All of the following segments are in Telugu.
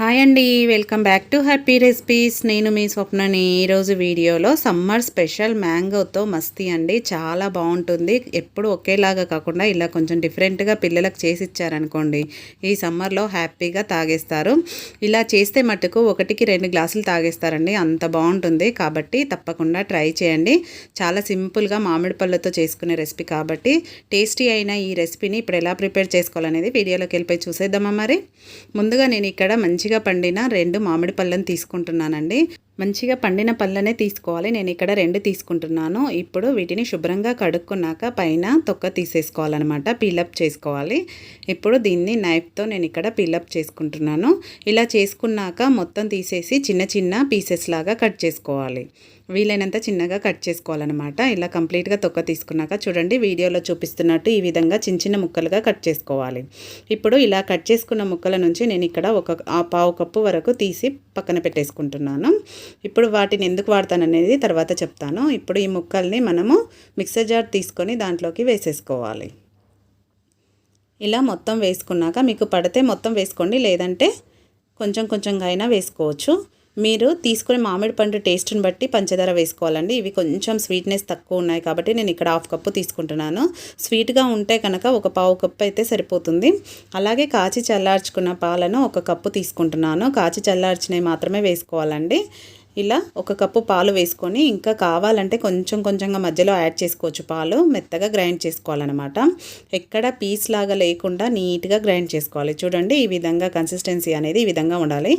హాయ్ అండి, welcome back to happy recipes. నేను మీ స్వప్నని. ఈరోజు వీడియోలో సమ్మర్ స్పెషల్ మ్యాంగోతో మస్తీ అండి. చాలా బాగుంటుంది. ఎప్పుడు ఒకేలాగా కాకుండా ఇలా కొంచెం డిఫరెంట్గా పిల్లలకు చేసి ఇచ్చారనుకోండి, ఈ సమ్మర్లో హ్యాపీగా తాగేస్తారు. ఇలా చేస్తే మటుకు 1-2 గ్లాసులు తాగేస్తారండి, అంత బాగుంటుంది. కాబట్టి తప్పకుండా ట్రై చేయండి. చాలా సింపుల్గా మామిడి పళ్ళతో చేసుకునే రెసిపీ కాబట్టి టేస్టీ అయిన ఈ రెసిపీని ఇప్పుడు ఎలా ప్రిపేర్ చేసుకోవాలనేది వీడియోలోకి వెళ్ళిపోయి చూసేద్దామా. మరి ముందుగా నేను ఇక్కడ మంచిగా పండిన 2 మామిడి పళ్ళను తీసుకుంటున్నానండి. మంచిగా పండిన పళ్ళనే తీసుకోవాలి. నేను ఇక్కడ 2 తీసుకుంటున్నాను. ఇప్పుడు వీటిని శుభ్రంగా కడుక్కున్నాక పైన తొక్క తీసేసుకోవాలన్నమాట, పీలప్ చేసుకోవాలి. ఇప్పుడు దీన్ని నైఫ్తో నేను ఇక్కడ పీలప్ చేసుకుంటున్నాను. ఇలా చేసుకున్నాక మొత్తం తీసేసి చిన్న చిన్న పీసెస్ లాగా కట్ చేసుకోవాలి. వీలైనంత చిన్నగా కట్ చేసుకోవాలన్నమాట. ఇలా కంప్లీట్గా తొక్క తీసుకున్నాక చూడండి, వీడియోలో చూపిస్తున్నట్టు ఈ విధంగా చిన్న చిన్న ముక్కలుగా కట్ చేసుకోవాలి. ఇప్పుడు ఇలా కట్ చేసుకున్న ముక్కల నుంచి నేను ఇక్కడ ఒక పావు కప్పు వరకు తీసి పక్కన పెట్టేసుకుంటున్నాను. ఇప్పుడు వాటిని ఎందుకు వాడతాననేది తర్వాత చెప్తాను. ఇప్పుడు ఈ ముక్కల్ని మనము మిక్సర్ జార్ తీసుకొని దాంట్లోకి వేసేసుకోవాలి. ఇలా మొత్తం వేసుకున్నాక మీకు పడితే మొత్తం వేసుకోండి, లేదంటే కొంచెం కొంచెంగా అయినా వేసుకోవచ్చు. మీరు తీసుకునే మామిడి పండు టేస్ట్ని బట్టి పంచదార వేసుకోవాలండి. ఇవి కొంచెం స్వీట్నెస్ తక్కువ ఉన్నాయి కాబట్టి నేను ఇక్కడ 1/2 కప్పు తీసుకుంటున్నాను. స్వీట్గా ఉంటే కనుక ఒక పావు కప్పు అయితే సరిపోతుంది. అలాగే కాచి చల్లార్చుకున్న పాలను 1 కప్పు తీసుకుంటున్నాను. కాచి చల్లార్చినవి మాత్రమే వేసుకోవాలండి. ఇలా 1 కప్పు పాలు వేసుకొని ఇంకా కావాలంటే కొంచెం కొంచెంగా మధ్యలో యాడ్ చేసుకోవచ్చు. పాలు మెత్తగా గ్రైండ్ చేసుకోవాలన్నమాట. ఎక్కడ పీస్ లాగా లేకుండా నీట్గా గ్రైండ్ చేసుకోవాలి. చూడండి, ఈ విధంగా కన్సిస్టెన్సీ అనేది ఈ విధంగా ఉండాలి.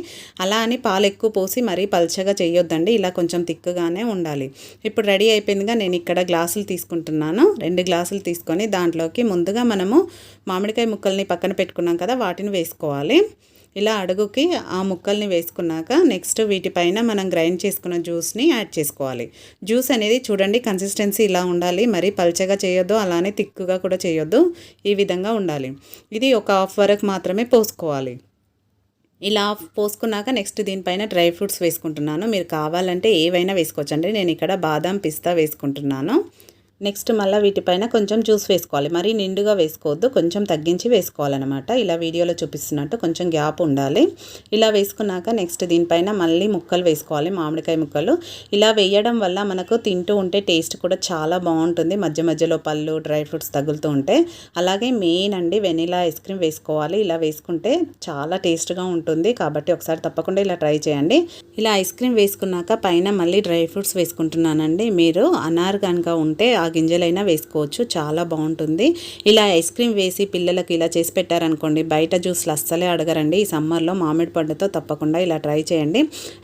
అలా అని పాలు ఎక్కువ పోసి మరీ పల్చగా చేయొద్దండి, ఇలా కొంచెం తిక్కుగానే ఉండాలి. ఇప్పుడు రెడీ అయిపోయిందిగా. నేను ఇక్కడ గ్లాసులు తీసుకుంటున్నాను. 2 గ్లాసులు తీసుకొని దాంట్లోకి ముందుగా మనము మామిడికాయ ముక్కల్ని పక్కన పెట్టుకున్నాం కదా, వాటిని వేసుకోవాలి. ఇలా అడుగుకి ఆ ముక్కల్ని వేసుకున్నాక నెక్స్ట్ వీటిపైన మనం గ్రైండ్ చేసుకున్న జ్యూస్ని యాడ్ చేసుకోవాలి. జ్యూస్ అనేది చూడండి కన్సిస్టెన్సీ ఇలా ఉండాలి, మరీ పల్చగా చేయొద్దు, అలానే తిక్కుగా కూడా చేయొద్దు, ఈ విధంగా ఉండాలి. ఇది ఒక 1/2 వరకు మాత్రమే పోసుకోవాలి. ఇలా పోసుకున్నాక నెక్స్ట్ దీనిపైన డ్రై ఫ్రూట్స్ వేసుకుంటున్నాను. మీరు కావాలంటే ఏవైనా వేసుకోవచ్చండి. నేను ఇక్కడ బాదం పిస్తా వేసుకుంటున్నాను. నెక్స్ట్ మళ్ళీ వీటిపైన కొంచెం జ్యూస్ వేసుకోవాలి. మరీ నిండుగా వేసుకోవద్దు, కొంచెం తగ్గించి వేసుకోవాలన్నమాట. ఇలా వీడియోలో చూపిస్తున్నట్టు కొంచెం గ్యాప్ ఉండాలి. ఇలా వేసుకున్నాక నెక్స్ట్ దీనిపైన మళ్ళీ ముక్కలు వేసుకోవాలి, మామిడికాయ ముక్కలు. ఇలా వేయడం వల్ల మనకు తింటూ ఉంటే టేస్ట్ కూడా చాలా బాగుంటుంది. మధ్య మధ్యలో పళ్ళు డ్రై ఫ్రూట్స్ తగులుతూ ఉంటే. అలాగే మెయిన్ అండి, వెనిలా ఐస్ క్రీమ్ వేసుకోవాలి. ఇలా వేసుకుంటే చాలా టేస్ట్గా ఉంటుంది. కాబట్టి ఒకసారి తప్పకుండా ఇలా ట్రై చేయండి. ఇలా ఐస్ క్రీమ్ వేసుకున్నాక పైన మళ్ళీ డ్రై ఫ్రూట్స్ వేసుకుంటున్నానండి. మీరు అనార్ కనుక ఉంటే ఆ గింజలైనా వేసుకోవచ్చు, చాలా బాగుంటుంది. ఇలా ఐస్ క్రీమ్ వేసి పిల్లలకు ఇలా చేసి పెట్టారనుకోండి, బయట జ్యూస్లు అస్సలే అడగరండి. ఈ సమ్మర్లో మామిడి పండుతో తప్పకుండా ఇలా ట్రై చేయండి.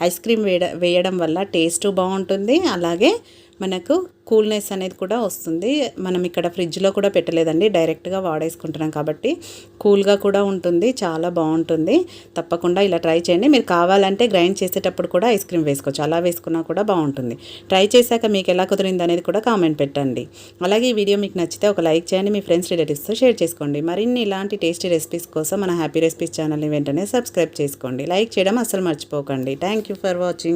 ఐస్ క్రీమ్ వేయడం వల్ల టేస్ట్ బాగుంటుంది. అలాగే మనకు కూల్నెస్ అనేది కూడా వస్తుంది. మనం ఇక్కడ ఫ్రిడ్జ్లో కూడా పెట్టలేదండి, డైరెక్ట్గా వాడేసుకుంటున్నాం కాబట్టి కూల్గా కూడా ఉంటుంది, చాలా బాగుంటుంది. తప్పకుండా ఇలా ట్రై చేయండి. మీరు కావాలంటే గ్రైండ్ చేసేటప్పుడు కూడా ఐస్ క్రీమ్ వేసుకోవచ్చు, అలా వేసుకున్నా కూడా బాగుంటుంది. ట్రై చేశాక మీకు ఎలా కుదిరింది అనేది కూడా కామెంట్ పెట్టండి. అలాగే ఈ వీడియో మీకు నచ్చితే ఒక లైక్ చేయండి, మీ ఫ్రెండ్స్ రిలేటివ్స్తో షేర్ చేసుకోండి. మరిన్ని ఇలాంటి టేస్టీ రెసిపీస్ కోసం మన హ్యాపీ రెసిపీస్ ఛానల్ని వెంటనే సబ్స్క్రైబ్ చేసుకోండి. లైక్ చేయడం అస్సలు మర్చిపోకండి. Thank you for watching.